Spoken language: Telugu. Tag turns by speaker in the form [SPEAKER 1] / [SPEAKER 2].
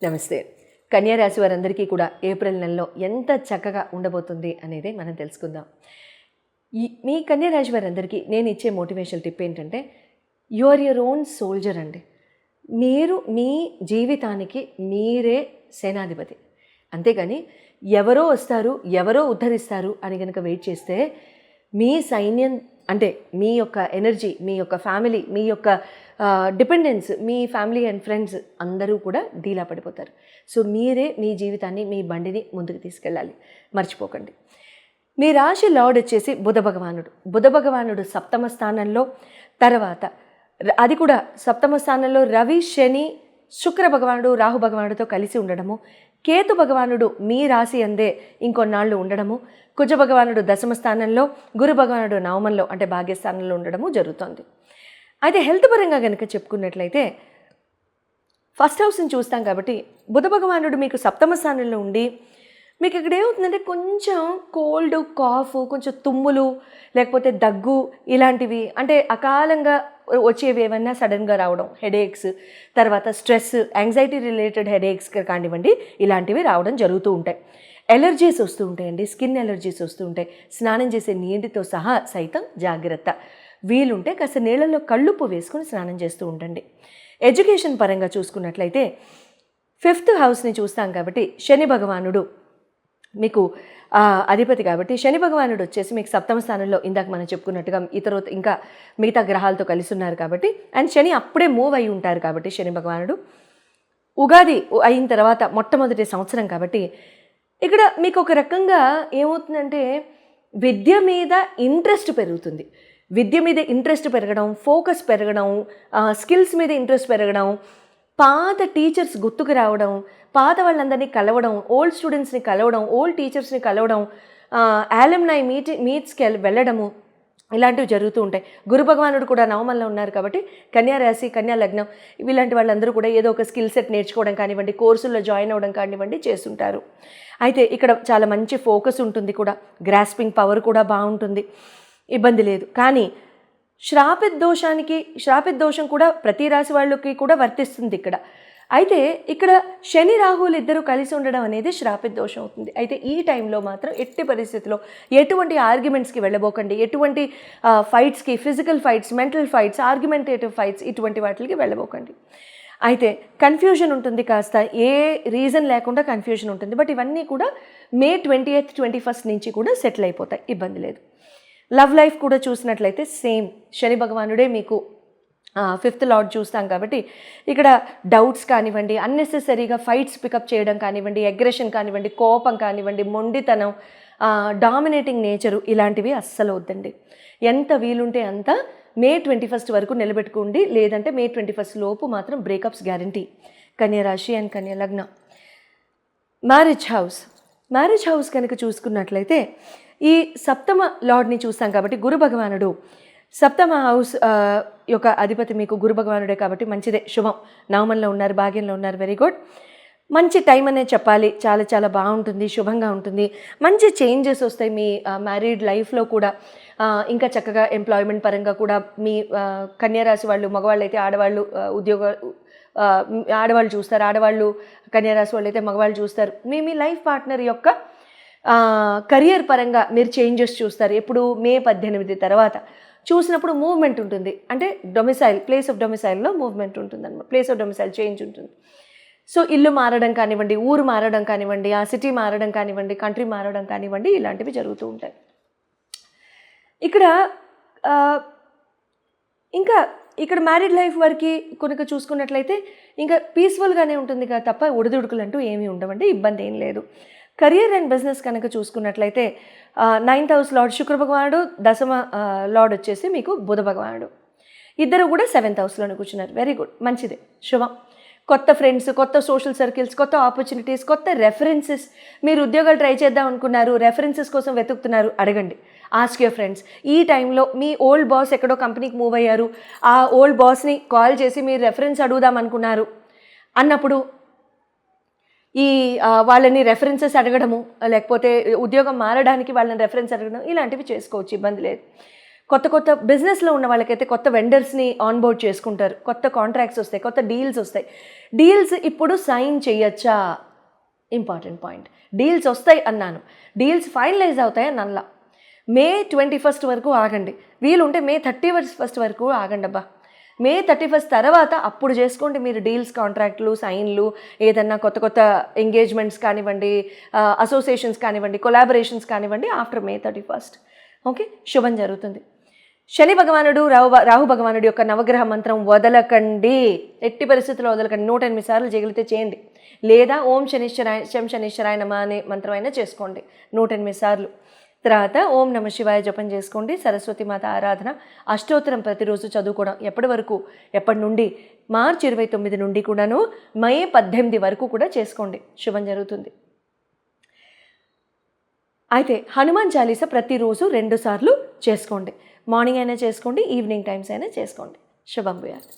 [SPEAKER 1] నమస్తే. కన్యా రాశి వారందరికీ కూడా ఏప్రిల్ నెలలో ఎంత చక్కగా ఉండబోతుంది అనేది మనం తెలుసుకుందాం. మీ కన్యా రాశి వారందరికీ నేను ఇచ్చే మోటివేషనల్ టిప్ ఏంటంటే, you are your own soldier అండి. మీరు మీ జీవితానికి మీరే సేనాధిపతి. అంతేగాని ఎవరో వస్తారు, ఎవరో ఉద్ధరిస్తారు అని కనుక వెయిట్ చేస్తే మీ సైన్యం అంటే మీ యొక్క ఎనర్జీ, మీ యొక్క ఫ్యామిలీ, మీ యొక్క dependence, me family and friends అందరూ కూడా డీలా పడిపోతారు. సో మీరే మీ జీవితాన్ని, మీ బండిని ముందుకు తీసుకెళ్ళాలి, మర్చిపోకండి. మీ రాశి లార్డ్ వచ్చేసి బుధ భగవానుడు. బుధ భగవానుడు సప్తమ స్థానంలో, తర్వాత అది కూడా సప్తమ స్థానంలో రవి, శని, శుక్ర భగవానుడు, రాహు భగవానుడితో కలిసి ఉండడము, కేతు భగవానుడు మీ రాశి అందే ఇంకొన్నాళ్ళు ఉండడము, కుజ భగవానుడు దశమ స్థానంలో, గురు భగవానుడు నవమంలో అంటే భాగ్యస్థానంలో ఉండడము జరుగుతుంది. అయితే హెల్త్ పరంగా కనుక చెప్పుకున్నట్లయితే ఫస్ట్ హౌస్ని చూస్తాం కాబట్టి బుధ భగవానుడు మీకు సప్తమ స్థానంలో ఉండి మీకు ఇక్కడ ఏమవుతుందంటే కొంచెం కోల్డ్, కాఫ్, కొంచెం తుమ్ములు, లేకపోతే దగ్గు ఇలాంటివి అంటే అకాలంగా వచ్చేవి ఏమన్నా సడన్గా రావడం, హెడేక్స్, తర్వాత స్ట్రెస్, యాంగ్జైటీ రిలేటెడ్ హెడేక్స్ కానివ్వండి, ఇలాంటివి రావడం జరుగుతూ ఉంటాయి. ఎలర్జీస్ వస్తూ ఉంటాయండి, స్కిన్ ఎలర్జీస్ వస్తూ ఉంటాయి. స్నానం చేసే నీటితో సహా సైతం జాగ్రత్త. వీలుంటే కాస్త నీళ్ళల్లో కళ్ళుప్పు వేసుకొని స్నానం చేస్తూ ఉండండి. ఎడ్యుకేషన్ పరంగా చూసుకున్నట్లయితే ఫిఫ్త్ హౌస్ని చూస్తాం కాబట్టి శని భగవానుడు మీకు అధిపతి కాబట్టి శని భగవానుడు వచ్చేసి మీకు సప్తమ స్థానంలో ఇందాక మనం చెప్పుకున్నట్టుగా ఇంకా మిగతా గ్రహాలతో కలిసి ఉన్నారు కాబట్టి, అండ్ శని అప్పుడే మూవ్ అయి ఉంటారు కాబట్టి శని భగవానుడు ఉగాది అయిన తర్వాత మొట్టమొదటి సంవత్సరం కాబట్టి ఇక్కడ మీకు ఒక రకంగా ఏమవుతుందంటే విద్య మీద ఇంట్రెస్ట్ పెరుగుతుంది. విద్య మీద ఇంట్రెస్ట్ పెరగడం, ఫోకస్ పెరగడం, స్కిల్స్ మీద ఇంట్రెస్ట్ పెరగడం, పాత టీచర్స్ గుర్తుకు రావడం, పాత వాళ్ళందరినీ కలవడం, ఓల్డ్ స్టూడెంట్స్ని కలవడం, ఓల్డ్ టీచర్స్ని కలవడం, ఆలమ్నై మీట్స్కి వెళ్ళడము, ఇలాంటివి జరుగుతూ ఉంటాయి. గురు భగవానుడు కూడా నవమంలో ఉన్నారు కాబట్టి కన్యా రాశి, కన్యా లగ్నం ఇలాంటి వాళ్ళందరూ కూడా ఏదో ఒక స్కిల్ సెట్ నేర్చుకోవడం కానివ్వండి, కోర్సుల్లో జాయిన్ అవ్వడం కానివ్వండి చేస్తుంటారు. అయితే ఇక్కడ చాలా మంచి ఫోకస్ ఉంటుంది కూడా, గ్రాస్పింగ్ పవర్ కూడా బాగుంటుంది, ఇబ్బంది లేదు. కానీ శ్రాపిత దోషం కూడా ప్రతి రాశి వాళ్ళకి కూడా వర్తిస్తుంది ఇక్కడ. అయితే ఇక్కడ శని రాహువులు ఇద్దరు కలిసి ఉండడం అనేది శ్రాపిత దోషం అవుతుంది. అయితే ఈ టైంలో మాత్రం ఎట్టి పరిస్థితిలో ఎటువంటి ఆర్గ్యుమెంట్స్కి వెళ్ళబోకండి, ఎటువంటి ఫైట్స్కి, physical fights, mental fights, argumentative fights ఇటువంటి వాటికి వెళ్ళబోకండి. అయితే కన్ఫ్యూజన్ ఉంటుంది, కాస్త ఏ రీజన్ లేకుండా కన్ఫ్యూజన్ ఉంటుంది. బట్ ఇవన్నీ కూడా మే 20th, 21st నుంచి కూడా సెటిల్ అయిపోతాయి, ఇబ్బంది లేదు. లవ్ లైఫ్ కూడా చూసినట్లయితే సేమ్ శని భగవానుడే మీకు ఫిఫ్త్ లార్డ్ చూస్తాం కాబట్టి ఇక్కడ డౌట్స్ కానివ్వండి, అన్నెసెసరీగా ఫైట్స్ పికప్ చేయడం కానివ్వండి, అగ్రెషన్ కానివ్వండి, కోపం కానివ్వండి, మొండితనం, డామినేటింగ్ నేచరు ఇలాంటివి అస్సలు వద్దండి. ఎంత వీలుంటే అంత మే 21st వరకు నిలబెట్టుకోండి, లేదంటే మే 21st లోపు మాత్రం బ్రేకప్స్ గ్యారంటీ. కన్యా రాశి అండ్ కన్యా లగ్నం. మ్యారేజ్ హౌస్ కనుక చూసుకున్నట్లయితే ఈ సప్తమ లార్డ్ని చూస్తాం కాబట్టి గురు భగవానుడు సప్తమ హౌస్ యొక్క అధిపతి మీకు గురు భగవానుడే కాబట్టి మంచిదే, శుభం. నవమంలో ఉన్నారు, భాగ్యంలో ఉన్నారు, వెరీ గుడ్. మంచి టైం అనే చెప్పాలి, చాలా చాలా బాగుంటుంది, శుభంగా ఉంటుంది. మంచి చేంజెస్ వస్తాయి మీ మ్యారీడ్ లైఫ్లో కూడా. ఇంకా చక్కగా ఎంప్లాయ్మెంట్ పరంగా కూడా మీ కన్యారాశి వాళ్ళు, మగవాళ్ళు అయితే ఆడవాళ్ళు ఆడవాళ్ళు చూస్తారు, ఆడవాళ్ళు కన్యారాశి వాళ్ళు అయితే మగవాళ్ళు చూస్తారు. మీ లైఫ్ పార్ట్నర్ యొక్క కెరియర్ పరంగా మీరు చేంజెస్ చూస్తారు. ఎప్పుడు మే 18 తర్వాత చూసినప్పుడు మూవ్మెంట్ ఉంటుంది, అంటే ప్లేస్ ఆఫ్ డొమిసైల్లో మూవ్మెంట్ ఉంటుంది అన్నమాట, ప్లేస్ ఆఫ్ డొమిసైల్ చేంజ్ ఉంటుంది. సో ఇల్లు మారడం కానివ్వండి, ఊరు మారడం కానివ్వండి, ఆ సిటీ మారడం కానివ్వండి, కంట్రీ మారడం కానివ్వండి, ఇలాంటివి జరుగుతూ ఉంటాయి. ఇక్కడ మ్యారీడ్ లైఫ్ వరకు కనుక చూసుకున్నట్లయితే ఇంకా పీస్ఫుల్గానే ఉంటుంది కదా, తప్ప ఒడిదుడుకులు అంటూ ఏమీ ఉండవండి, ఇబ్బంది ఏం లేదు. కెరియర్ అండ్ బిజినెస్ కనుక చూసుకున్నట్లయితే 9th హౌస్ లార్డ్ శుక్ర భగవానుడు, దశమ లార్డ్ వచ్చేసి మీకు బుధ భగవానుడు, ఇద్దరు కూడా 7th హౌస్లోనే కూర్చున్నారు, వెరీ గుడ్, మంచిదే, శుభం. కొత్త ఫ్రెండ్స్, కొత్త సోషల్ సర్కిల్స్, కొత్త ఆపర్చునిటీస్, కొత్త రెఫరెన్సెస్. మీరు ఉద్యోగాలు ట్రై చేద్దాం అనుకున్నారు, రెఫరెన్సెస్ కోసం వెతుకుతున్నారు, అడగండి, ఆస్క్ యువర్ ఫ్రెండ్స్. ఈ టైంలో మీ ఓల్డ్ బాస్ ఎక్కడో కంపెనీకి మూవ్ అయ్యారు, ఆ ఓల్డ్ బాస్ని కాల్ చేసి మీరు రెఫరెన్స్ అడుగుదాం అనుకున్నారు అన్నప్పుడు వాళ్ళని రెఫరెన్సెస్ అడగడము, లేకపోతే ఉద్యోగం మారడానికి వాళ్ళని రెఫరెన్స్ అడగడం, ఇలాంటివి చేసుకోవచ్చు, ఇబ్బంది లేదు. కొత్త కొత్త బిజినెస్లో ఉన్న వాళ్ళకైతే కొత్త వెండర్స్ని ఆన్బోర్డ్ చేసుకుంటారు, కొత్త కాంట్రాక్ట్స్ వస్తాయి, కొత్త డీల్స్ వస్తాయి. డీల్స్ ఇప్పుడు సైన్ చేయొచ్చా? Important point. డీల్స్ వస్తాయి అన్నాను, డీల్స్ ఫైనలైజ్ అవుతాయి నల్లా. మే 21 వరకు ఆగండి, వీలుంటే మే 31 వరకు ఆగండి అబ్బా. మే 31 తర్వాత అప్పుడు చేసుకోండి మీరు డీల్స్, కాంట్రాక్ట్లు, సైన్లు, ఏదన్నా కొత్త కొత్త ఎంగేజ్మెంట్స్ కానివ్వండి, అసోసియేషన్స్ కానివ్వండి, కొలాబరేషన్స్ కానివ్వండి ఆఫ్టర్ మే 31. ఓకే, శుభం జరుగుతుంది. శని భగవానుడు, రాహు భగవానుడు యొక్క నవగ్రహ మంత్రం వదలకండి, ఎట్టి పరిస్థితుల్లో వదలకండి. 108 సార్లు చేయగలిగితే చేయండి, లేదా ఓం శనీశ్వరాయ నమ అనే మంత్రం అయినా చేసుకోండి 108 సార్లు. తర్వాత ఓం నమ శివాయ జపం చేసుకోండి. సరస్వతి మాత ఆరాధన అష్టోత్తరం ప్రతిరోజు చదువుకోవడం. ఎప్పటి నుండి? మార్చి 29 నుండి కూడాను మే 18 వరకు కూడా చేసుకోండి, శుభం జరుగుతుంది. అయితే హనుమాన్ చాలీసా ప్రతిరోజు 2 సార్లు చేసుకోండి. మార్నింగ్ అయినా చేసుకోండి, ఈవినింగ్ టైమ్స్ అయినా చేసుకోండి. శుభం భూయాత్.